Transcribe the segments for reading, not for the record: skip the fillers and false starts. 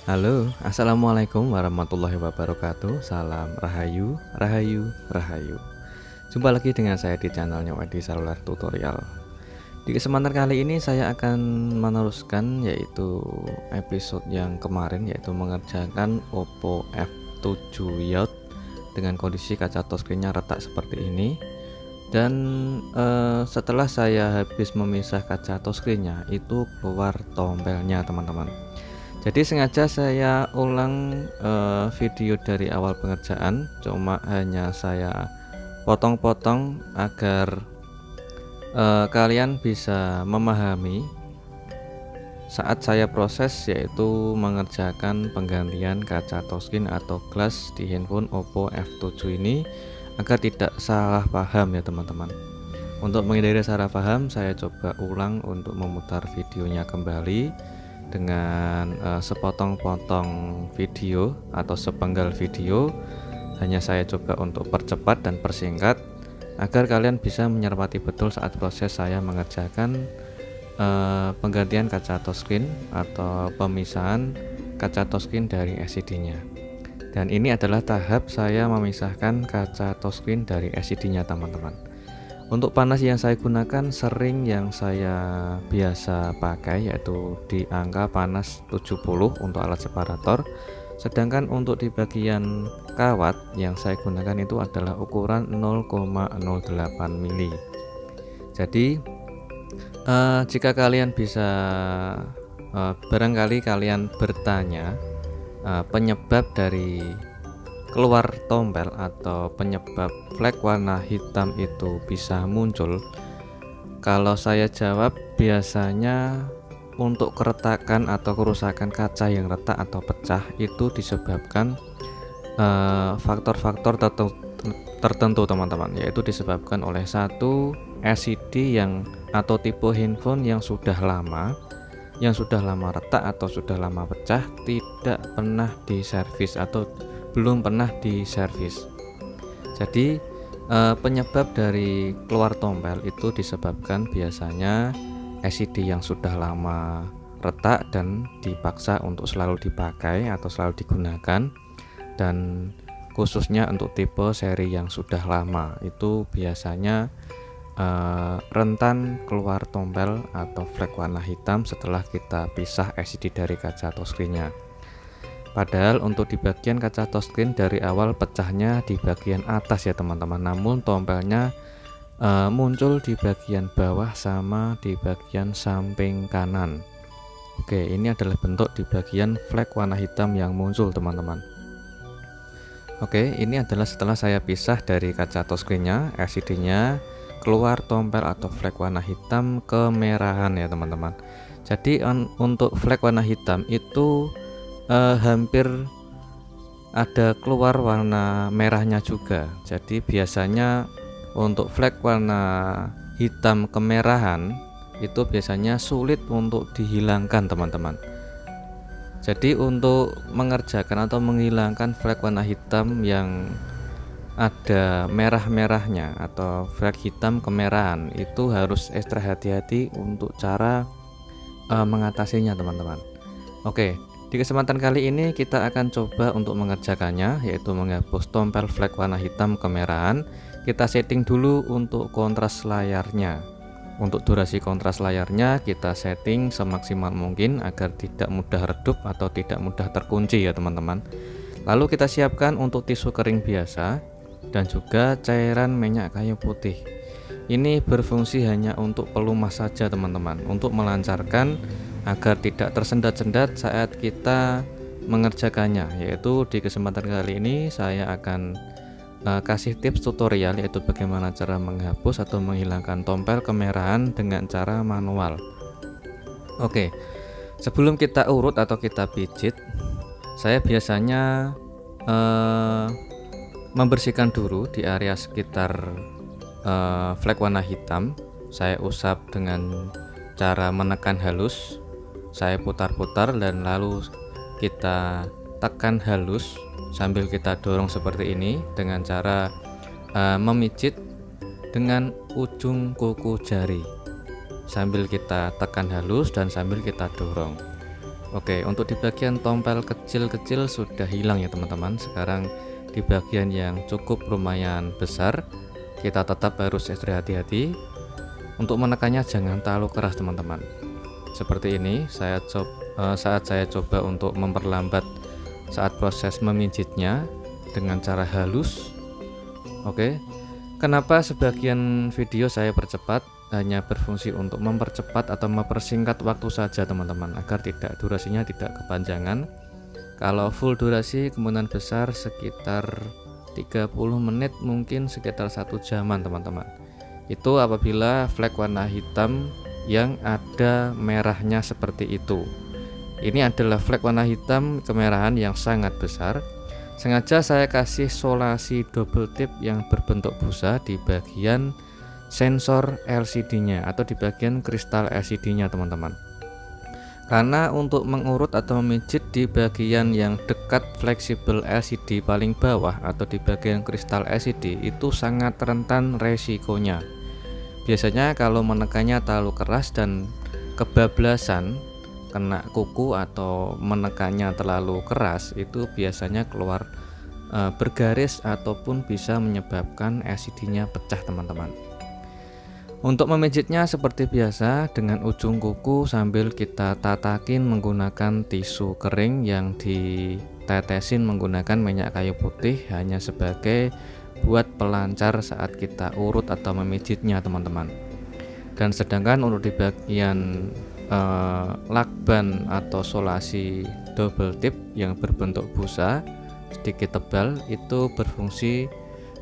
Halo, assalamualaikum warahmatullahi wabarakatuh. Salam Rahayu, Rahayu, Rahayu. Jumpa lagi dengan saya di channelnya Wadi Seluler Tutorial. Di kesempatan kali ini saya akan meneruskan yaitu episode yang kemarin, yaitu mengerjakan Oppo F7 Youth dengan kondisi kaca touchscreen-nya retak seperti ini. Dan setelah saya habis memisah kaca touchscreen-nya, itu keluar tombelnya teman-teman. Jadi sengaja saya ulang video dari awal pengerjaan, cuma hanya saya potong-potong agar kalian bisa memahami saat saya proses, yaitu mengerjakan penggantian kaca touchscreen atau glass di handphone Oppo F7 ini, agar tidak salah paham ya teman-teman. Untuk menghindari salah paham, saya coba ulang untuk memutar videonya kembali dengan sepotong-potong video atau sepenggal video. Hanya saya coba untuk percepat dan persingkat agar kalian bisa menyerpati betul saat proses saya mengerjakan penggantian kaca touchscreen atau pemisahan kaca touchscreen dari LCD-nya. Dan ini adalah tahap saya memisahkan kaca touchscreen dari LCD-nya teman-teman. Untuk panas yang saya gunakan sering yang saya biasa pakai, yaitu di angka panas 70 untuk alat separator. Sedangkan untuk di bagian kawat yang saya gunakan itu adalah ukuran 0,08 mili. Jadi jika kalian bisa barangkali kalian bertanya penyebab dari keluar tombel atau penyebab flek warna hitam itu bisa muncul, kalau saya jawab biasanya untuk keretakan atau kerusakan kaca yang retak atau pecah itu disebabkan faktor-faktor tertentu teman-teman, yaitu disebabkan oleh satu LCD yang atau tipe handphone yang sudah lama retak atau sudah lama pecah, tidak pernah diservis atau belum pernah diservis. Jadi penyebab dari keluar tombel itu disebabkan biasanya LCD yang sudah lama retak dan dipaksa untuk selalu dipakai atau selalu digunakan, dan khususnya untuk tipe seri yang sudah lama itu biasanya rentan keluar tombel atau flek warna hitam setelah kita pisah LCD dari kaca touchscreen-nya. Padahal untuk di bagian kaca touchscreen dari awal pecahnya di bagian atas ya teman-teman, namun tombelnya muncul di bagian bawah sama di bagian samping kanan. Oke, ini adalah bentuk di bagian flek warna hitam yang muncul teman-teman. Oke, ini adalah setelah saya pisah dari kaca touchscreen-nya, LCD-nya, keluar tombel atau flek warna hitam kemerahan ya teman-teman. Jadi untuk flek warna hitam itu hampir ada keluar warna merahnya juga. Jadi biasanya untuk flek warna hitam kemerahan itu biasanya sulit untuk dihilangkan teman-teman. Jadi untuk mengerjakan atau menghilangkan flek warna hitam yang ada merah-merahnya atau flek hitam kemerahan itu harus ekstra hati-hati untuk cara mengatasinya teman-teman. Oke, di kesempatan kali ini kita akan coba untuk mengerjakannya, yaitu menghapus tombel flek warna hitam kemerahan. Kita setting dulu untuk kontras layarnya. Untuk durasi kontras layarnya kita setting semaksimal mungkin agar tidak mudah redup atau tidak mudah terkunci ya teman-teman. Lalu kita siapkan untuk tisu kering biasa dan juga cairan minyak kayu putih. Ini berfungsi hanya untuk pelumas saja teman-teman, untuk melancarkan agar tidak tersendat-sendat saat kita mengerjakannya, yaitu di kesempatan kali ini saya akan kasih tips tutorial, yaitu bagaimana cara menghapus atau menghilangkan tompel kemerahan dengan cara manual. Oke, sebelum kita urut atau kita pijit, saya biasanya membersihkan dulu di area sekitar flek warna hitam. Saya usap dengan cara menekan halus, saya putar-putar dan lalu kita tekan halus sambil kita dorong seperti ini dengan cara memijit dengan ujung kuku jari sambil kita tekan halus dan sambil kita dorong. Oke, untuk di bagian tompel kecil-kecil sudah hilang ya teman-teman. Sekarang di bagian yang cukup lumayan besar, kita tetap harus ekstra hati-hati. Untuk menekannya jangan terlalu keras teman-teman. Seperti ini saat saya coba untuk memperlambat saat proses memijitnya dengan cara halus. Oke, kenapa sebagian video saya percepat? Hanya berfungsi untuk mempercepat atau mempersingkat waktu saja teman-teman, agar durasinya tidak kepanjangan. Kalau full durasi kemungkinan besar sekitar 30 menit, mungkin sekitar 1 jaman teman-teman. Itu apabila flek warna hitam yang ada merahnya seperti itu. Ini adalah flek warna hitam kemerahan yang sangat besar. Sengaja saya kasih solasi double tip yang berbentuk busa di bagian sensor LCD-nya atau di bagian kristal LCD-nya teman-teman. Karena untuk mengurut atau memijit di bagian yang dekat fleksibel LCD paling bawah atau di bagian kristal LCD itu sangat rentan resikonya. Biasanya kalau menekannya terlalu keras dan kebablasan, kena kuku atau menekannya terlalu keras, itu biasanya keluar bergaris ataupun bisa menyebabkan LCD-nya pecah teman-teman. Untuk memijitnya seperti biasa dengan ujung kuku sambil kita tatakin menggunakan tisu kering yang ditetesin menggunakan minyak kayu putih, hanya sebagai buat pelancar saat kita urut atau memijitnya teman-teman. Dan sedangkan untuk di bagian lakban atau solasi double tip yang berbentuk busa sedikit tebal, itu berfungsi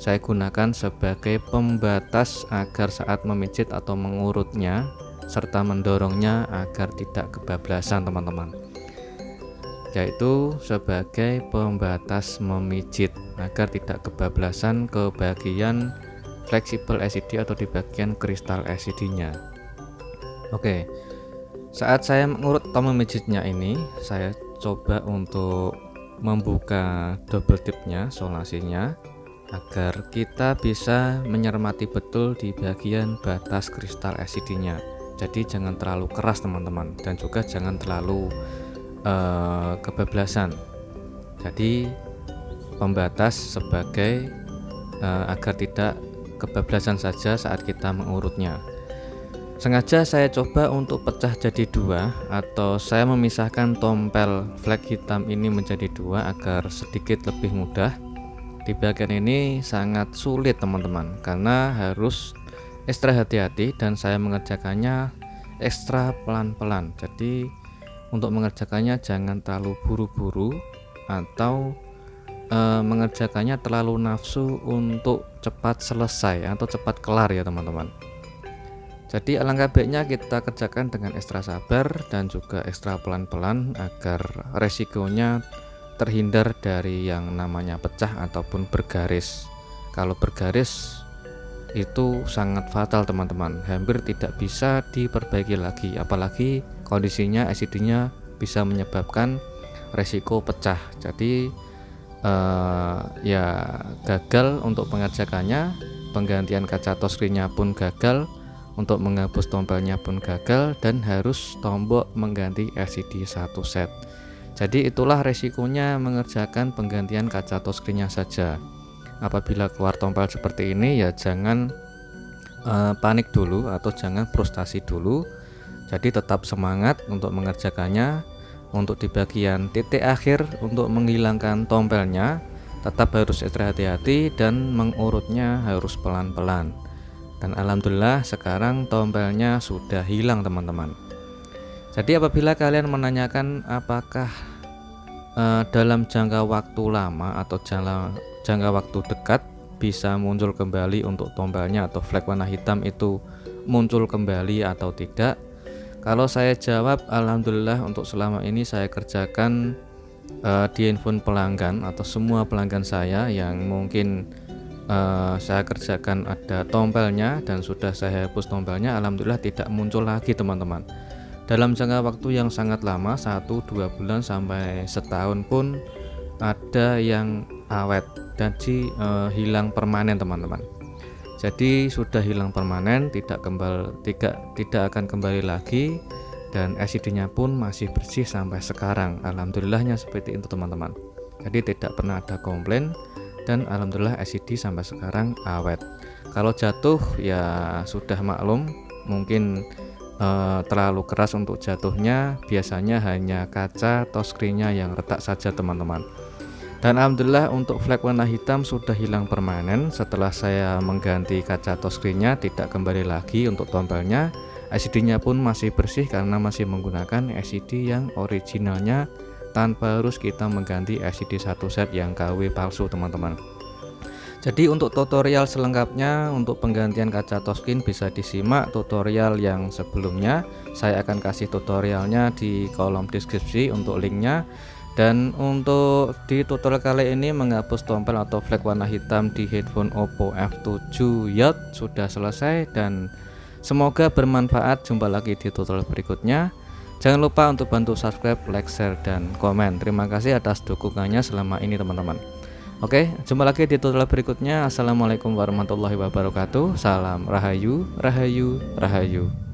saya gunakan sebagai pembatas agar saat memijit atau mengurutnya serta mendorongnya agar tidak kebablasan teman-teman, yaitu sebagai pembatas memijit agar tidak kebablasan ke bagian fleksibel LCD atau di bagian kristal LCD-nya. Oke, saat saya mengurut atau memijitnya ini, saya coba untuk membuka double tipnya, solasinya, agar kita bisa mencermati betul di bagian batas kristal LCD-nya. Jadi jangan terlalu keras teman-teman, dan juga jangan terlalu kebablasan. Jadi pembatas sebagai agar tidak kebablasan saja saat kita mengurutnya. Sengaja saya coba untuk pecah jadi dua, atau saya memisahkan tompel flek hitam ini menjadi dua agar sedikit lebih mudah. Di bagian ini sangat sulit teman-teman, karena harus ekstra hati-hati dan saya mengerjakannya ekstra pelan-pelan. Jadi untuk mengerjakannya jangan terlalu buru-buru atau mengerjakannya terlalu nafsu untuk cepat selesai atau cepat kelar ya teman-teman. Jadi alangkah baiknya kita kerjakan dengan ekstra sabar dan juga ekstra pelan-pelan agar resikonya terhindar dari yang namanya pecah ataupun bergaris. Kalau bergaris itu sangat fatal teman-teman, hampir tidak bisa diperbaiki lagi, apalagi kondisinya LCD-nya bisa menyebabkan resiko pecah. Jadi ya gagal untuk mengerjakannya, penggantian kaca touchscreen-nya pun gagal, untuk menghapus tompelnya pun gagal, dan harus tombok mengganti LCD satu set. Jadi itulah resikonya mengerjakan penggantian kaca touchscreen-nya saja. Apabila keluar tompel seperti ini ya jangan panik dulu atau jangan frustasi dulu. Jadi tetap semangat untuk mengerjakannya. Untuk di bagian titik akhir untuk menghilangkan tompelnya tetap harus ekstra hati-hati dan mengurutnya harus pelan-pelan. Dan alhamdulillah sekarang tompelnya sudah hilang teman-teman. Jadi apabila kalian menanyakan apakah dalam jangka waktu lama atau jangka waktu dekat bisa muncul kembali untuk tombelnya atau flag warna hitam itu muncul kembali atau tidak? Kalau saya jawab, alhamdulillah untuk selama ini saya kerjakan di handphone pelanggan atau semua pelanggan saya yang mungkin saya kerjakan ada tombelnya dan sudah saya hapus tombelnya, alhamdulillah tidak muncul lagi teman-teman. Dalam jangka waktu yang sangat lama, 1-2 bulan sampai setahun pun ada yang awet dan hilang permanen teman-teman. Jadi sudah hilang permanen, tidak akan kembali lagi, dan LCD-nya pun masih bersih sampai sekarang. Alhamdulillahnya seperti itu teman-teman. Jadi tidak pernah ada komplain dan alhamdulillah LCD sampai sekarang awet. Kalau jatuh ya sudah maklum, mungkin terlalu keras untuk jatuhnya, biasanya hanya kaca touchscreen-nya yang retak saja teman-teman. Dan alhamdulillah untuk flag warna hitam sudah hilang permanen. Setelah saya mengganti kaca touchscreen-nya, tidak kembali lagi untuk tombelnya. LCD-nya pun masih bersih karena masih menggunakan LCD yang originalnya, tanpa harus kita mengganti LCD satu set yang KW palsu teman-teman. Jadi untuk tutorial selengkapnya untuk penggantian kaca touchscreen bisa disimak tutorial yang sebelumnya. Saya akan kasih tutorialnya di kolom deskripsi untuk linknya. Dan untuk di tutorial kali ini menghapus tombel atau flag warna hitam di headphone Oppo F7 Yacht sudah selesai dan semoga bermanfaat. Jumpa lagi di tutorial berikutnya. Jangan lupa untuk bantu subscribe, like, share, dan komen. Terima kasih atas dukungannya selama ini teman-teman. Oke, jumpa lagi di tutorial berikutnya. Assalamualaikum warahmatullahi wabarakatuh. Salam Rahayu, Rahayu, Rahayu.